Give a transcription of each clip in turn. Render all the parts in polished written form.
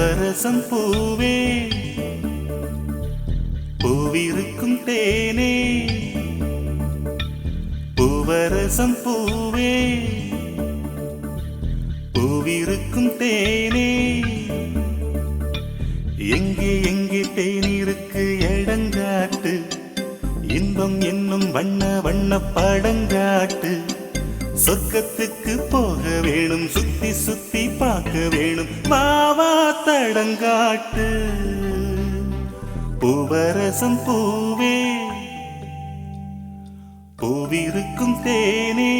பூவரசம் பூவே பூவிருக்கும் தேனே பூவரசம் பூவே பூவிருக்கும் தேனே எங்கே எங்கே தேனிருக்கு எடங்காட்டு இன்பம் என்னும் வண்ண வண்ண படங்காட்டு சொர்க்கத்துக்கு போக வேணும் சுத்தி சுத்தி பார்க்க வேணும் மாவா தடங்காட்டு பூவரசம் பூவே பூவிருக்கும் தேனே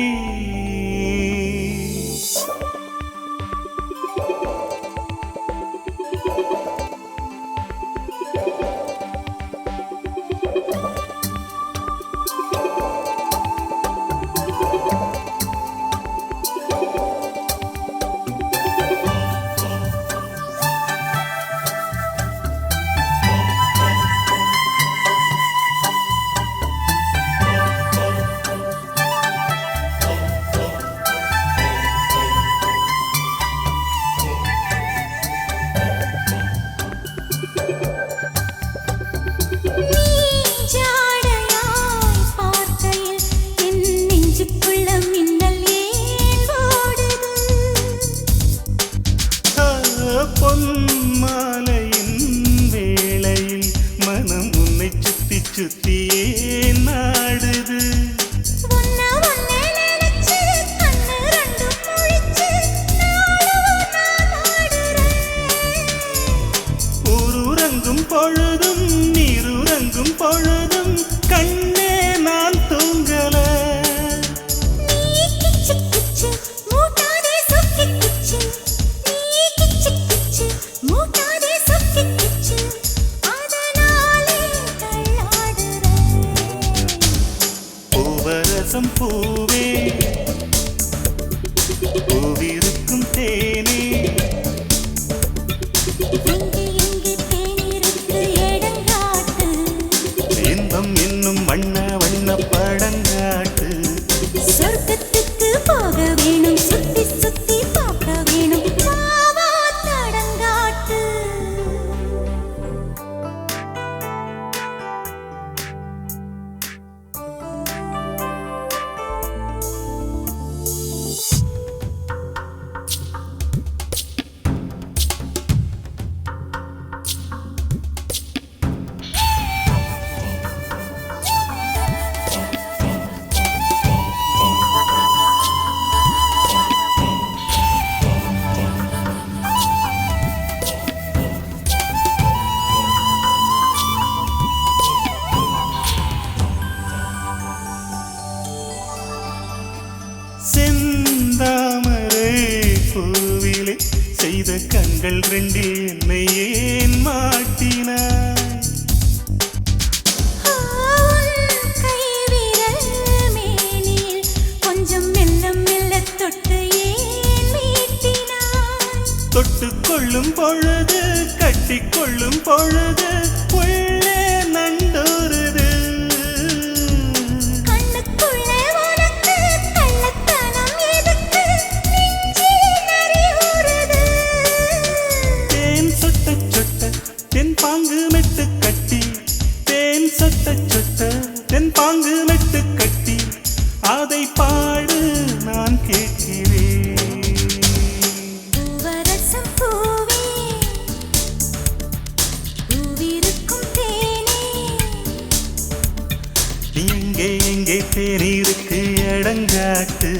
சுத்தியே நாடுது ஊருறங்கும் பொழுதும் நீருறங்கும் பொழுதும் கண்ணே நான் தூங்கல பூவரசம் பூவே பூவிருக்கும் தேனே இன்பம் என்னும் வண்ண வண்ண படங்காட்டு சொர்க்கத்துக்கு போக வேணும் சுத்தி சுத்தி பார்க்க வேணும் மாவா தடங்காட்டு செந்தாமரை பூவிலே செய்த கண்கள் ரெண்டில் என்னை ஏன் மாட்டினாய் கொஞ்சம் மெல்ல மெல்ல தொட்டு ஏன் மீட்டினாய் தொட்டு கொள்ளும் பொழுது கட்டி கொள்ளும் பொழுது உள்ளே நண்டோருது பாங்கு மெட்டு கட்டி தேன் சொட்ட சொட்ட தென் பாங்கு மெட்டு கட்டி அதை பாடு நான் கேட்கிறேன் பூவரசம் பூவே பூவிருக்கும் தேனே எங்கே எங்கே தேனிருக்கு எடங்காட்டு